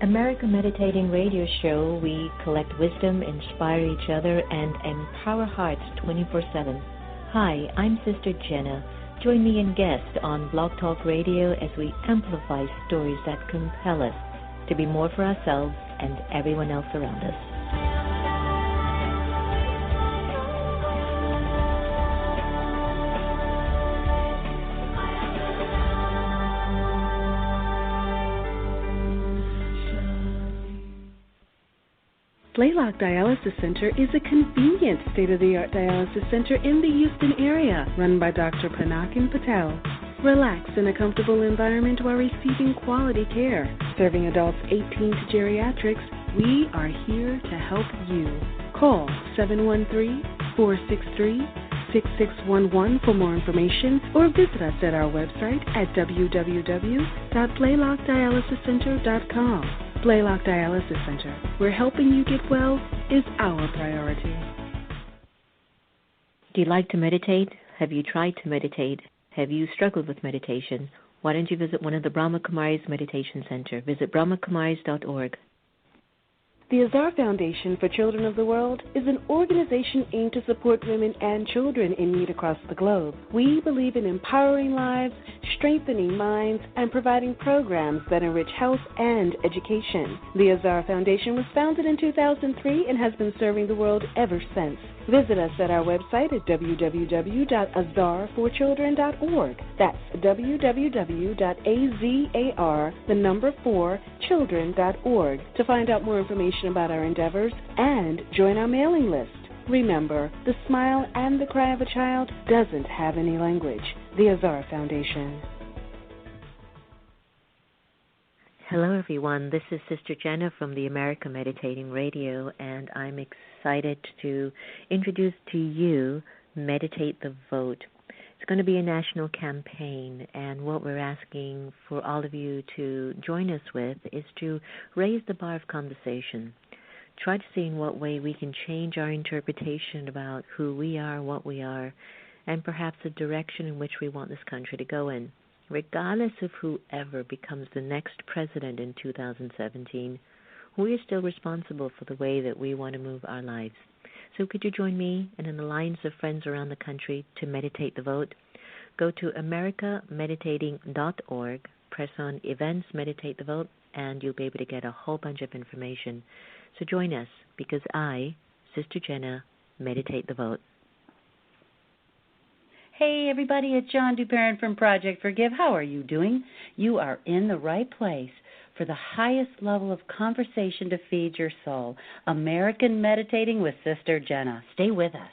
America Meditating Radio Show, we collect wisdom, inspire each other, and empower hearts 24/7. Hi, I'm Sister Jenna. Join me and guest on Blog Talk Radio as we amplify stories that compel us to be more for ourselves and everyone else around us. Blaylock Dialysis Center is a convenient state-of-the-art dialysis center in the Houston area, run by Dr. Panakin Patel. Relax in a comfortable environment while receiving quality care. Serving adults 18 to geriatrics, we are here to help you. Call 713-463-6611 for more information or visit us at our website at www.blaylockdialysiscenter.com. Blaylock Dialysis Center, where helping you get well is our priority. Do you like to meditate? Have you tried to meditate? Have you struggled with meditation? Why don't you visit one of the Brahma Kumaris Meditation Center? Visit brahmakumaris.org. The Azar Foundation for Children of the World is an organization aimed to support women and children in need across the globe. We believe in empowering lives, strengthening minds, and providing programs that enrich health and education. The Azar Foundation was founded in 2003 and has been serving the world ever since. Visit us at our website at www.azar4children.org. That's www.azar4children.org to find out more information about our endeavors and join our mailing list. Remember, the smile and the cry of a child doesn't have any language. The Azar Foundation. Hello, everyone. This is Sister Jenna from the America Meditating Radio, and I'm excited to introduce to you Meditate the Vote. It's going to be a national campaign, and what we're asking for all of you to join us with is to raise the bar of conversation. Try to see in what way we can change our interpretation about who we are, what we are, and perhaps the direction in which we want this country to go in. Regardless of whoever becomes the next president in 2017, we are still responsible for the way that we want to move our lives. So could you join me and an alliance of friends around the country to meditate the vote? Go to americameditating.org, press on Events, Meditate the Vote, and you'll be able to get a whole bunch of information. So join us, because I, Sister Jenna, meditate the vote. Hey, everybody, it's John Duperrin from Project Forgive. How are you doing? You are in the right place for the highest level of conversation to feed your soul. American Meditating with Sister Jenna. Stay with us.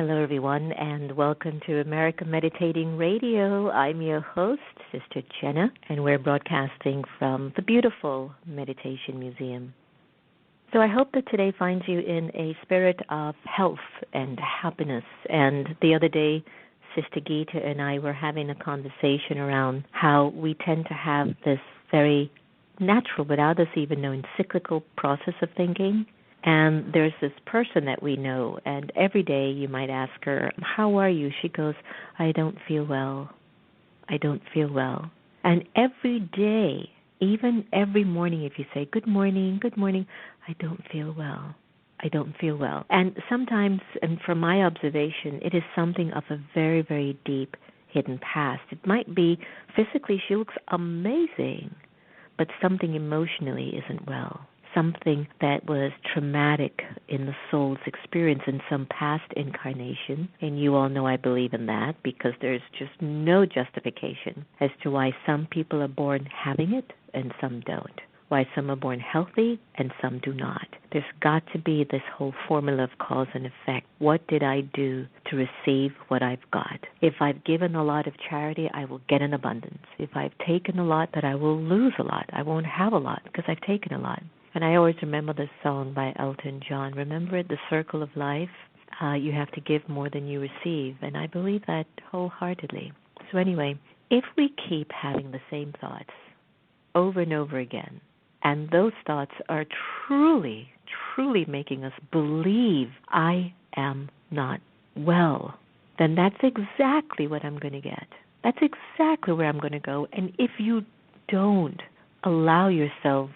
Hello, everyone, and welcome to America Meditating Radio. I'm your host, Sister Jenna, and we're broadcasting from the beautiful Meditation Museum. So I hope that today finds you in a spirit of health and happiness. And the other day, Sister Gita and I were having a conversation around how we tend to have this very natural, without us even knowing, cyclical process of thinking. And there's this person that we know, and every day you might ask her, how are you? She goes, I don't feel well. I don't feel well. And every day, even every morning, if you say, good morning, I don't feel well. I don't feel well. And sometimes, and from my observation, it is something of a very, very deep hidden past. It might be physically she looks amazing, but something emotionally isn't well. Something that was traumatic in the soul's experience in some past incarnation. And you all know I believe in that because there's just no justification as to why some people are born having it and some don't. Why some are born healthy and some do not. There's got to be this whole formula of cause and effect. What did I do to receive what I've got? If I've given a lot of charity, I will get an abundance. If I've taken a lot, that I will lose a lot. I won't have a lot because I've taken a lot. And I always remember this song by Elton John. Remember it, The Circle of Life? You have to give more than you receive. And I believe that wholeheartedly. So anyway, if we keep having the same thoughts over and over again, and those thoughts are truly, truly making us believe I am not well, then that's exactly what I'm going to get. That's exactly where I'm going to go. And if you don't allow yourself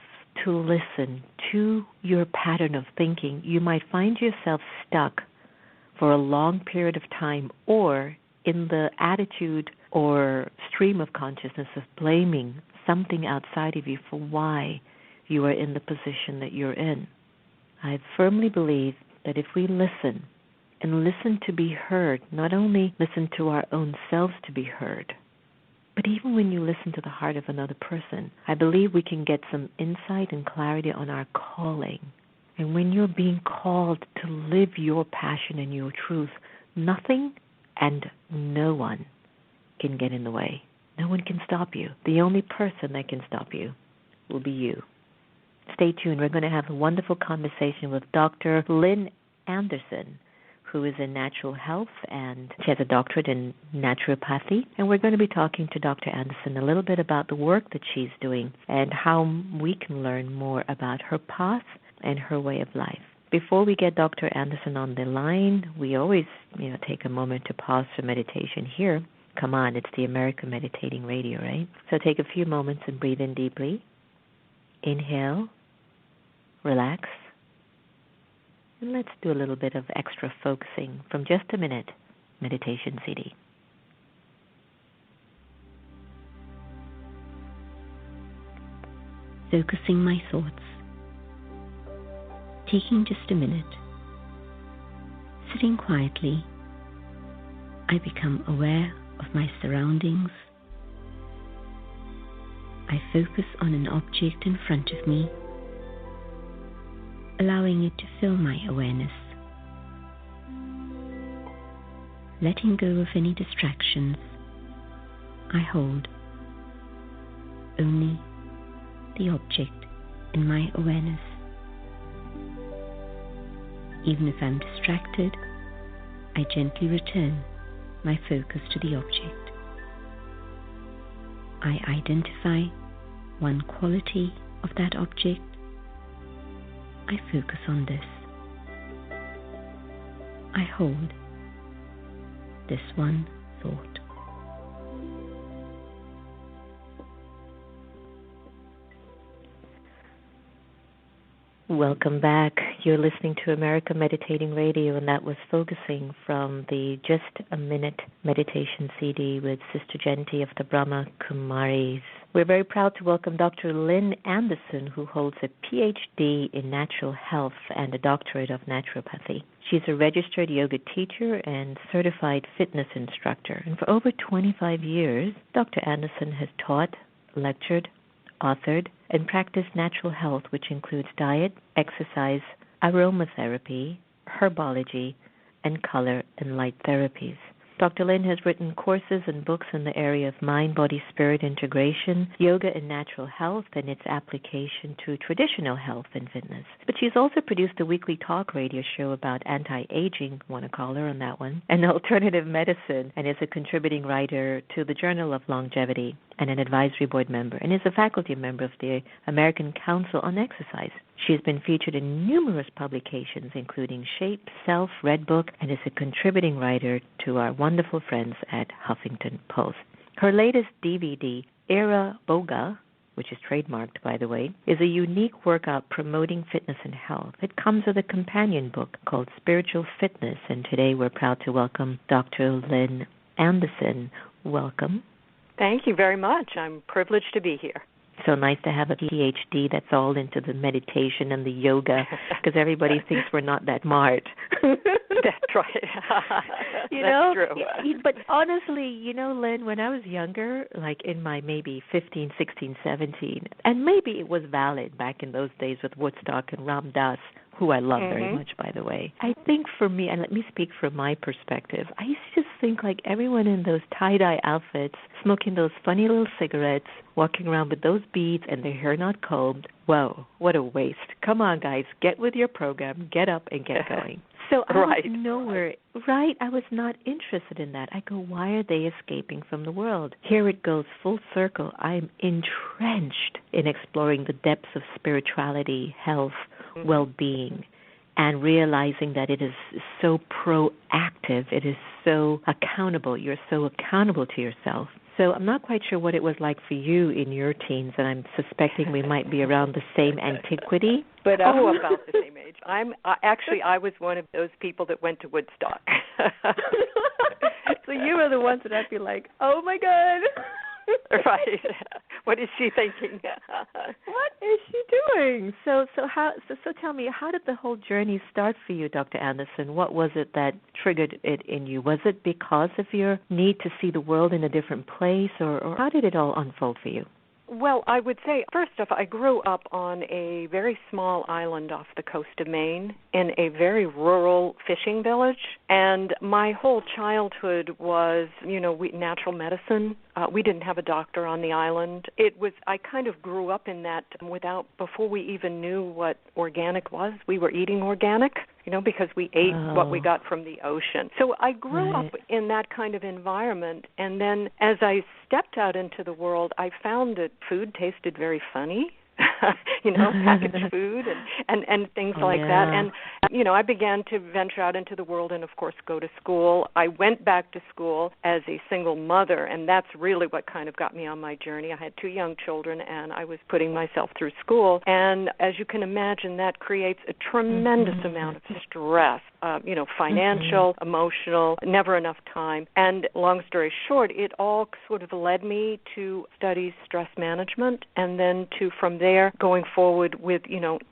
to listen to your pattern of thinking, you might find yourself stuck for a long period of time or in the attitude or stream of consciousness of blaming something outside of you for why you are in the position that you're in. I firmly believe that if we listen and listen to be heard, not only listen to our own selves to be heard, but even when you listen to the heart of another person, I believe we can get some insight and clarity on our calling. And when you're being called to live your passion and your truth, nothing and no one can get in the way. No one can stop you. The only person that can stop you will be you. Stay tuned. We're going to have a wonderful conversation with Dr. Lynn Anderson, who is in natural health, and she has a doctorate in naturopathy. And we're going to be talking to Dr. Anderson a little bit about the work that she's doing and how we can learn more about her path and her way of life. Before we get Dr. Anderson on the line, we always, take a moment to pause for meditation here. Come on, it's the America Meditating Radio, right? So take a few moments and breathe in deeply. Inhale, relax. And let's do a little bit of extra focusing from just a minute, meditation CD. Focusing my thoughts. Taking just a minute. Sitting quietly, I become aware of my surroundings. I focus on an object in front of me, allowing it to fill my awareness. Letting go of any distractions, I hold only the object in my awareness. Even if I'm distracted, I gently return my focus to the object. I identify one quality of that object. I focus on this. I hold this one thought. Welcome back. You're listening to America Meditating Radio, and that was focusing from the Just a Minute meditation CD with Sister Jenna of the Brahma Kumaris. We're very proud to welcome Dr. Lynn Anderson, who holds a Ph.D. in natural health and a Doctorate of Naturopathy. She's a registered yoga teacher and certified fitness instructor. And for over 25 years, Dr. Anderson has taught, lectured, authored, and practiced natural health, which includes diet, exercise, aromatherapy, herbology, and color and light therapies. Dr. Lynn has written courses and books in the area of mind-body-spirit integration, yoga and natural health, and its application to traditional health and fitness. But she's also produced a weekly talk radio show about anti-aging, want to call her on that one, and alternative medicine, and is a contributing writer to the Journal of Longevity and an advisory board member, and is a faculty member of the American Council on Exercise. She has been featured in numerous publications, including Shape, Self, Red Book, and is a contributing writer to our wonderful friends at Huffington Post. Her latest DVD, Era Boga, which is trademarked, by the way, is a unique workout promoting fitness and health. It comes with a companion book called Spiritual Fitness, and today we're proud to welcome Dr. Lynn Anderson. Welcome. Thank you very much. I'm privileged to be here. So nice to have a Ph.D. that's all into the meditation and the yoga, because everybody thinks we're not that smart. That's right. That's true. But honestly, Lynn, when I was younger, like in my maybe 15, 16, 17, and maybe it was valid back in those days with Woodstock and Ram Dass, who I love very much, by the way. I think for me, and let me speak from my perspective, I used to just think like everyone in those tie-dye outfits, smoking those funny little cigarettes, walking around with those beads and their hair not combed. Whoa, what a waste. Come on, guys, get with your program, get up and get going. So I was nowhere, I was not interested in that. I go, why are they escaping from the world? Here it goes full circle. I'm entrenched in exploring the depths of spirituality, health, well-being, and realizing that it is so proactive, it is so accountable. You're so accountable to yourself. So I'm not quite sure what it was like for you in your teens, and I'm suspecting we might be around the same antiquity. But about the same age. I was one of those people that went to Woodstock. So you were the ones that I'd be like, oh my God. Right. What is she thinking? What is she doing? So tell me, how did the whole journey start for you, Dr. Anderson? What was it that triggered it in you? Was it because of your need to see the world in a different place, or how did it all unfold for you? Well, I would say, first off, I grew up on a very small island off the coast of Maine in a very rural fishing village, and my whole childhood was, natural medicine. We didn't have a doctor on the island. I kind of grew up in that before we even knew what organic was. We were eating organic, because we ate what we got from the ocean. So I grew up in that kind of environment, and then as I stepped out into the world, I found that food tasted very funny. Packaged food and things like that. And, I began to venture out into the world and, of course, go to school. I went back to school as a single mother, and that's really what kind of got me on my journey. I had 2 young children, and I was putting myself through school. And as you can imagine, that creates a tremendous amount of stress, financial, emotional, never enough time. And long story short, it all sort of led me to study stress management, and then from there going forward with,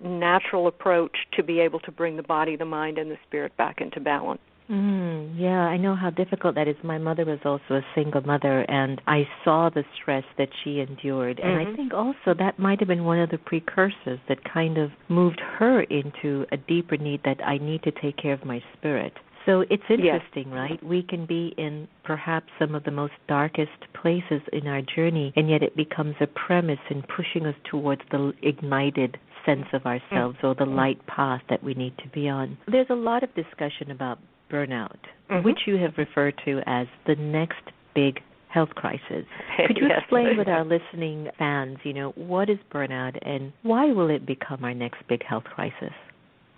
natural approach to be able to bring the body, the mind, and the spirit back into balance. Yeah, I know how difficult that is. My mother was also a single mother, and I saw the stress that she endured. And I think also that might have been one of the precursors that kind of moved her into a deeper need that I need to take care of my spirit. So it's interesting, right? We can be in perhaps some of the most darkest places in our journey, and yet it becomes a premise in pushing us towards the ignited sense of ourselves or the light path that we need to be on. There's a lot of discussion about burnout, which you have referred to as the next big health crisis. Could you explain with our listening fans, what is burnout and why will it become our next big health crisis?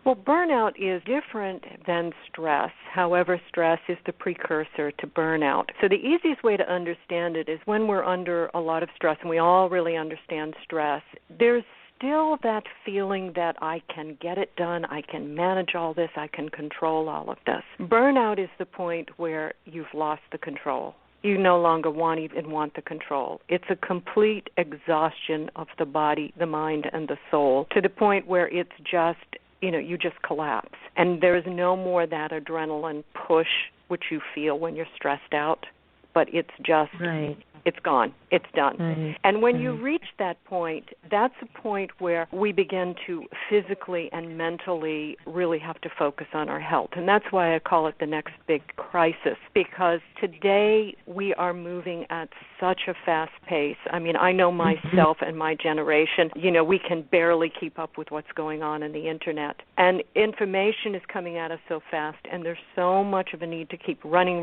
Well, burnout is different than stress. However, stress is the precursor to burnout. So the easiest way to understand it is when we're under a lot of stress, and we all really understand stress, there's still that feeling that I can get it done, I can manage all this, I can control all of this. Burnout is the point where you've lost the control. You no longer want the control. It's a complete exhaustion of the body, the mind, and the soul, to the point where it's just, you just collapse. And there's no more that adrenaline push which you feel when you're stressed out, but it's just it's gone. It's done. Right. And when you reach that point, that's a point where we begin to physically and mentally really have to focus on our health. And that's why I call it the next big crisis, because today we are moving at such a fast pace. I mean, I know myself and my generation, we can barely keep up with what's going on in the Internet. And information is coming at us so fast, and there's so much of a need to keep running,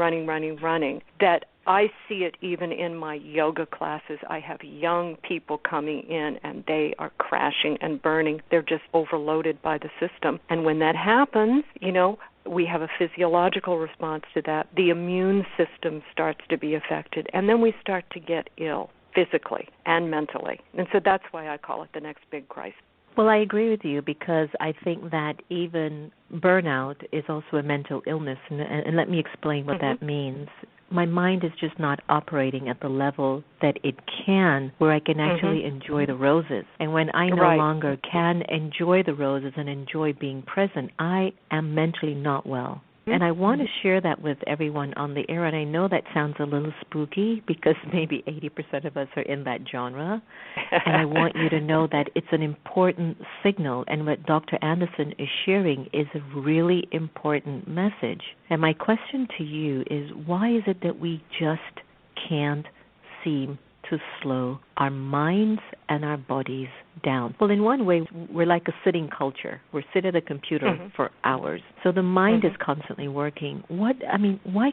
that I see it even in my yoga classes. I have young people coming in, and they are crashing and burning. They're just overloaded by the system. And when that happens, we have a physiological response to that. The immune system starts to be affected, and then we start to get ill physically and mentally. And so that's why I call it the next big crisis. Well, I agree with you, because I think that even burnout is also a mental illness, and let me explain what that means. My mind is just not operating at the level that it can, where I can actually enjoy the roses. And when I no longer can enjoy the roses and enjoy being present, I am mentally not well. And I want to share that with everyone on the air, and I know that sounds a little spooky, because maybe 80% of us are in that genre, and I want you to know that it's an important signal, and what Dr. Anderson is sharing is a really important message. And my question to you is, why is it that we just can't seem to slow our minds and our bodies down? Well, in one way, we're like a sitting culture. We're sit at a computer for hours. So the mind is constantly working. Why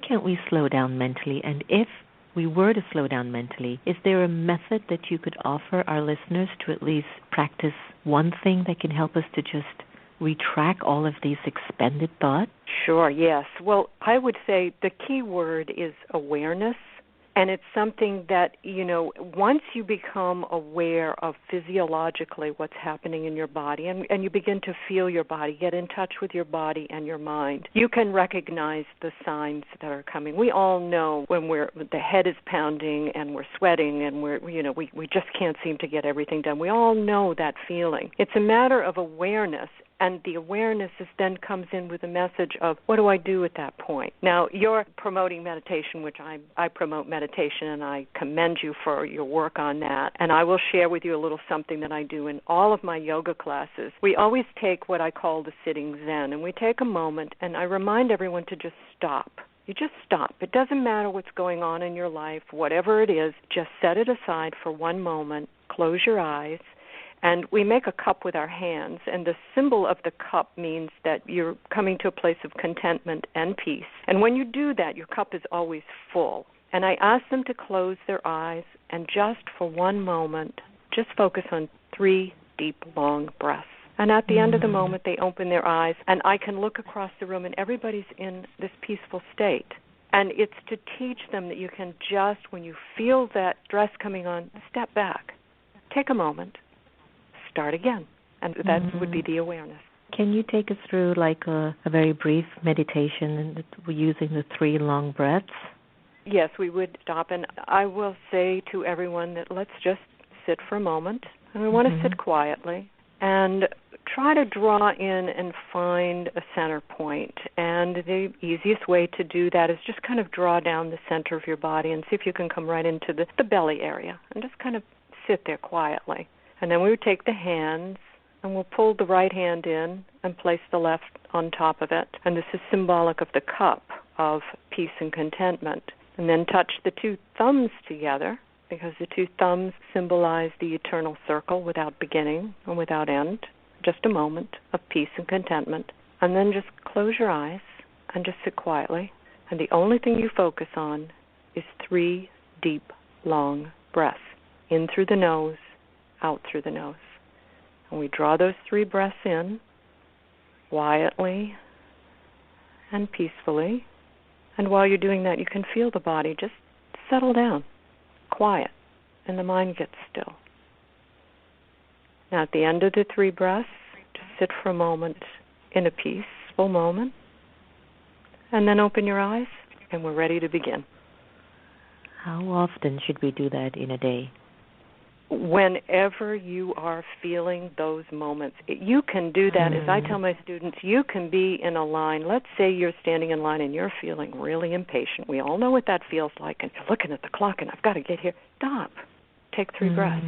can't we slow down mentally? And if we were to slow down mentally, is there a method that you could offer our listeners to at least practice one thing that can help us to just retract all of these expended thoughts? Sure, yes. Well, I would say the key word is awareness. And it's something that, once you become aware of physiologically what's happening in your body, and you begin to feel your body, get in touch with your body and your mind, you can recognize the signs that are coming. We all know when the head is pounding and we're sweating and we just can't seem to get everything done. We all know that feeling. It's a matter of awareness. And the awareness then comes in with a message of, what do I do at that point? Now, you're promoting meditation, which I promote meditation, and I commend you for your work on that. And I will share with you a little something that I do in all of my yoga classes. We always take what I call the sitting Zen, and we take a moment, and I remind everyone to just stop. You just stop. It doesn't matter what's going on in your life, whatever it is, just set it aside for one moment, close your eyes. And we make a cup with our hands, and the symbol of the cup means that you're coming to a place of contentment and peace. And when you do that, your cup is always full. And I ask them to close their eyes and just for one moment, just focus on 3 deep, long breaths. And at the end of the moment, they open their eyes, and I can look across the room, and everybody's in this peaceful state. And it's to teach them that you can just, when you feel that stress coming on, step back, take a moment, start again, and that would be the awareness. Can you take us through like a very brief meditation using the 3 long breaths? Yes, we would stop, and I will say to everyone that let's just sit for a moment, and we want to sit quietly and try to draw in and find a center point. And the easiest way to do that is just kind of draw down the center of your body and see if you can come right into the belly area and just kind of sit there quietly. And then we would take the hands, and we'll pull the right hand in and place the left on top of it. And this is symbolic of the cup of peace and contentment. And then touch the 2 thumbs together, because the 2 thumbs symbolize the eternal circle without beginning and without end. Just a moment of peace and contentment. And then just close your eyes and just sit quietly. And the only thing you focus on is 3 deep, long breaths. In through the nose, out through the nose. And we draw those 3 breaths in quietly and peacefully. And while you're doing that, you can feel the body just settle down, quiet, and the mind gets still. Now, at the end of the 3 breaths, just sit for a moment in a peaceful moment, and then open your eyes, and we're ready to begin. How often should we do that in a day? whenever you are feeling those moments, you can do that. As I tell my students, you can be in a line. Let's say you're standing in line and you're feeling really impatient. We all know what that feels like. And you're looking at the clock and I've got to get here. Stop. Take 3 breaths.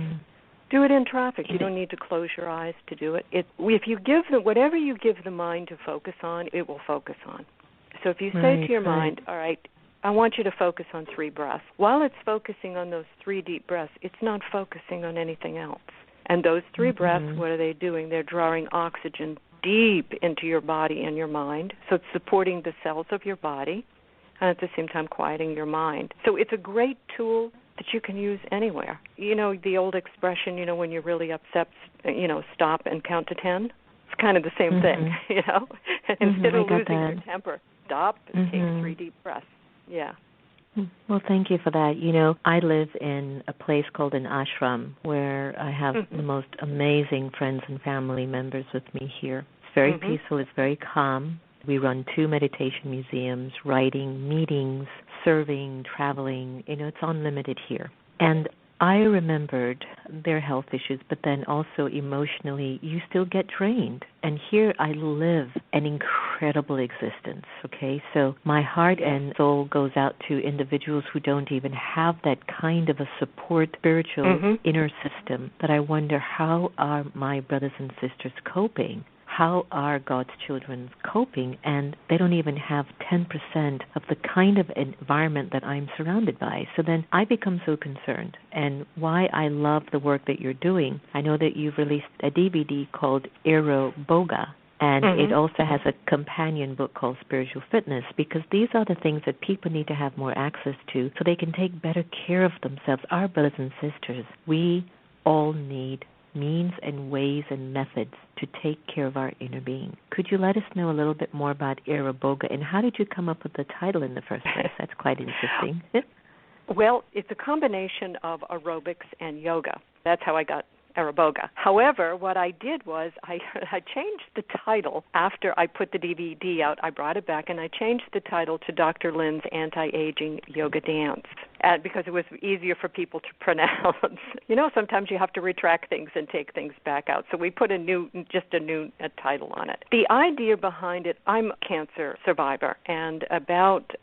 Do it in traffic. You don't need to close your eyes to do it. If you give whatever you give the mind to focus on, it will focus on. So if you say to your mind, all right, I want you to focus on 3 breaths. While it's focusing on those 3 deep breaths, it's not focusing on anything else. And those 3 breaths, what are they doing? They're drawing oxygen deep into your body and your mind. So it's supporting the cells of your body and at the same time quieting your mind. So it's a great tool that you can use anywhere. You know, the old expression, you know, when you're really upset, you know, stop and count to 10. It's kind of the same thing, you know. Instead of losing your temper, stop and take 3 deep breaths. Yeah. Well, thank you for that. You know, I live in a place called an ashram where I have the most amazing friends and family members with me here. It's very peaceful. It's very calm. We run 2 meditation museums, writing, meetings, serving, traveling. You know, it's unlimited here. And I remembered their health issues, but then also emotionally, you still get drained. And here I live an incredible existence, okay? So my heart and soul goes out to individuals who don't even have that kind of a support, spiritual inner system, that I wonder, how are my brothers and sisters coping? How are God's children coping? And they don't even have 10% of the kind of environment that I'm surrounded by. So then I become so concerned. And why I love the work that you're doing, I know that you've released a DVD called Aroboga, and it also has a companion book called Spiritual Fitness, because these are the things that people need to have more access to so they can take better care of themselves. Our brothers and sisters, we all need means and ways and methods to take care of our inner being. Could you let us know a little bit more about Aroboga, and how did you come up with the title in the first place? That's quite interesting. Well, it's a combination of aerobics and yoga. That's how I got Aroboga. However, what I did was I changed the title after I put the DVD out. I brought it back and I changed the title to Dr. Lynn's Anti-Aging Yoga Dance, because it was easier for people to pronounce. You know, sometimes you have to retract things and take things back out. So we put a new title on it. The idea behind it, I'm a cancer survivor, and about,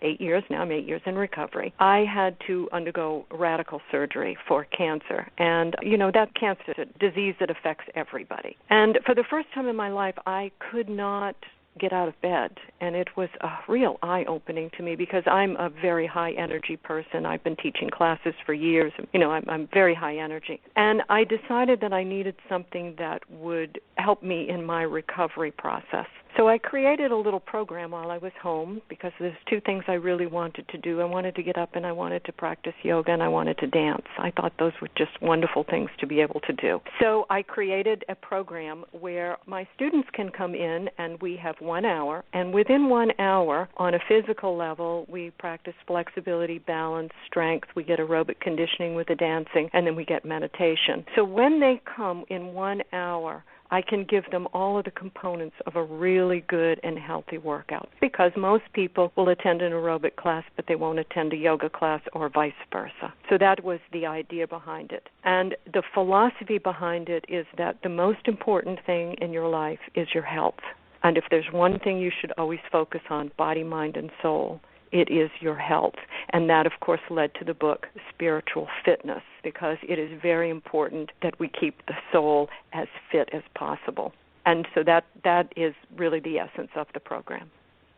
8 years now, I'm 8 years in recovery, I had to undergo radical surgery for cancer. And, you know, that cancer is a disease that affects everybody. And for the first time in my life, I could not get out of bed, and it was a real eye-opening to me, because I'm a very high-energy person. I've been teaching classes for years. You know, I'm very high energy. And I decided that I needed something that would help me in my recovery process. So I created a little program while I was home, because there's 2 things I really wanted to do. I wanted to get up and I wanted to practice yoga, and I wanted to dance. I thought those were just wonderful things to be able to do. So I created a program where my students can come in, and we have 1 hour, and within 1 hour, on a physical level, we practice flexibility, balance, strength. We get aerobic conditioning with the dancing, and then we get meditation. So when they come in 1 hour, I can give them all of the components of a really good and healthy workout, because most people will attend an aerobic class, but they won't attend a yoga class, or vice versa. So that was the idea behind it. And the philosophy behind it is that the most important thing in your life is your health. And if there's one thing you should always focus on, body, mind, and soul, it is your health. And that, of course, led to the book Spiritual Fitness, because it is very important that we keep the soul as fit as possible. And so that is really the essence of the program.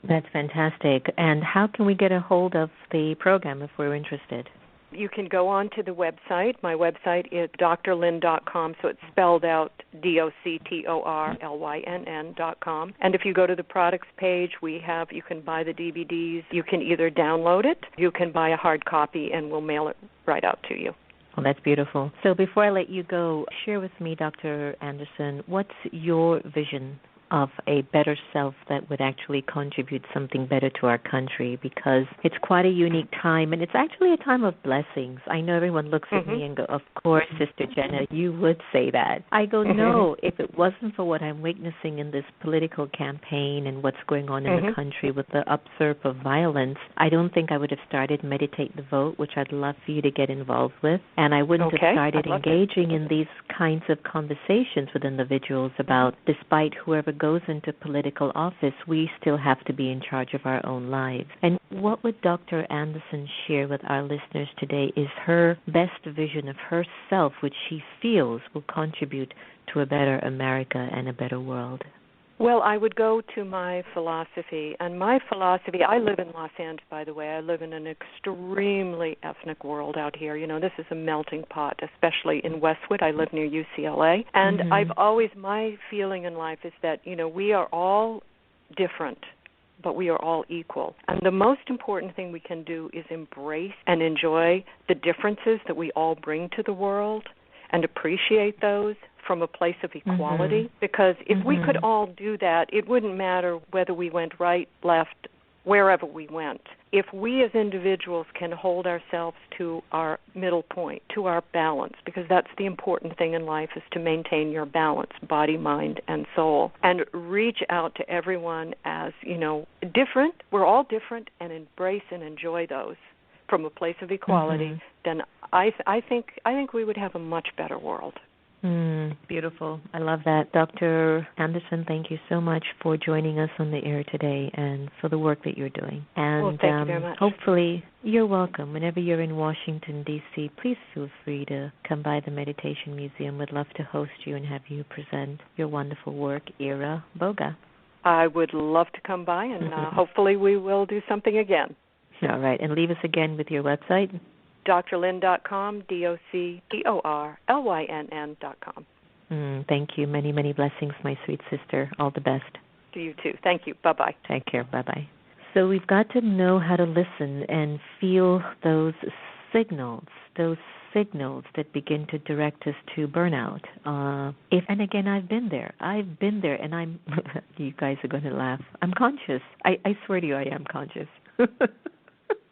That's fantastic. And how can we get a hold of the program if we're interested? You can go on to the website. My website is drlynn.com, so it's spelled out DOCTORLYNN.com. And if you go to the products page, you can buy the DVDs. You can either download it, you can buy a hard copy, and we'll mail it right out to you. Well, that's beautiful. So before I let you go, share with me, Dr. Anderson, what's your vision of a better self that would actually contribute something better to our country, because it's quite a unique time, and it's actually a time of blessings. I know everyone looks at me and go, of course, Sister Jenna, you would say that. I go, no, if it wasn't for what I'm witnessing in this political campaign and what's going on in the country with the upsurge of violence, I don't think I would have started Meditate the Vote, which I'd love for you to get involved with, and I wouldn't have started engaging in these kinds of conversations with individuals about, despite whoever goes into political office, we still have to be in charge of our own lives. And what would Dr. Anderson share with our listeners today is her best vision of herself, which she feels will contribute to a better America and a better world. Well, I would go to my philosophy. And my philosophy, I live in Los Angeles, by the way. I live in an extremely ethnic world out here. You know, this is a melting pot, especially in Westwood. I live near UCLA. And my feeling in life is that, you know, we are all different, but we are all equal. And the most important thing we can do is embrace and enjoy the differences that we all bring to the world and appreciate those from a place of equality, because if we could all do that, it wouldn't matter whether we went right, left, wherever we went. If we as individuals can hold ourselves to our middle point, to our balance, because that's the important thing in life, is to maintain your balance, body, mind, and soul, and reach out to everyone as, you know, different. We're all different, and embrace and enjoy those from a place of equality, then I think we would have a much better world. Beautiful. I love that. Dr. Anderson, thank you so much for joining us on the air today and for the work that you're doing. And thank you very much. Hopefully, you're welcome. Whenever you're in Washington, D.C., please feel free to come by the Meditation Museum. We'd love to host you and have you present your wonderful work, Ira Boga. I would love to come by, and hopefully we will do something again. All right. And leave us again with your website. drlynn.com, DoctorLynn.com. Thank you. Many, many blessings, my sweet sister. All the best. To you, too. Thank you. Bye-bye. Take care. Bye-bye. So we've got to know how to listen and feel those signals that begin to direct us to burnout. And again, I've been there, and I'm, you guys are going to laugh, I'm conscious. I swear to you, I am conscious.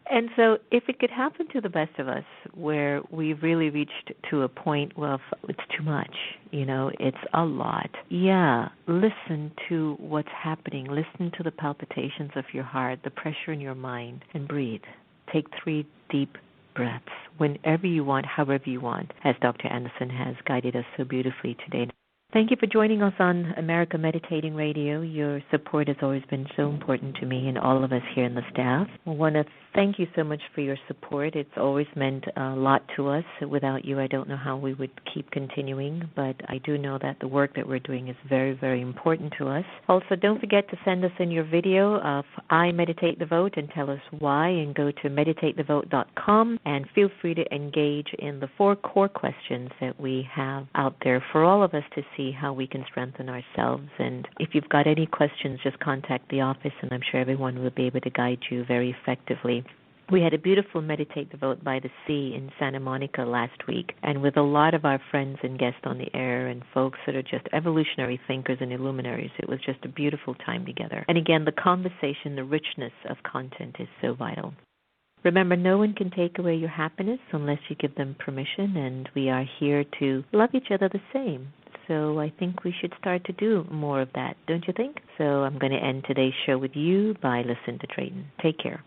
And so if it could happen to the best of us, where we've really reached to a point where it's too much, you know, it's a lot. Yeah, listen to what's happening. Listen to the palpitations of your heart, the pressure in your mind, and breathe. Take 3 deep breaths whenever you want, however you want, as Dr. Anderson has guided us so beautifully today. Thank you for joining us on America Meditating Radio. Your support has always been so important to me and all of us here in the staff. I want to thank you so much for your support. It's always meant a lot to us. Without you, I don't know how we would keep continuing, but I do know that the work that we're doing is very, very important to us. Also, don't forget to send us in your video of I Meditate the Vote and tell us why, and go to meditatethevote.com and feel free to engage in the 4 core questions that we have out there for all of us to see how we can strengthen ourselves. And if you've got any questions, just contact the office, and I'm sure everyone will be able to guide you very effectively. We had a beautiful Meditate the Vote by the Sea in Santa Monica last week, and with a lot of our friends and guests on the air and folks that are just evolutionary thinkers and illuminaries, it was just a beautiful time together. And again, the conversation, the richness of content is so vital. Remember, no one can take away your happiness unless you give them permission, and we are here to love each other the same. So I think we should start to do more of that, don't you think? So I'm going to end today's show with you by Lucinda Drayton. Take care.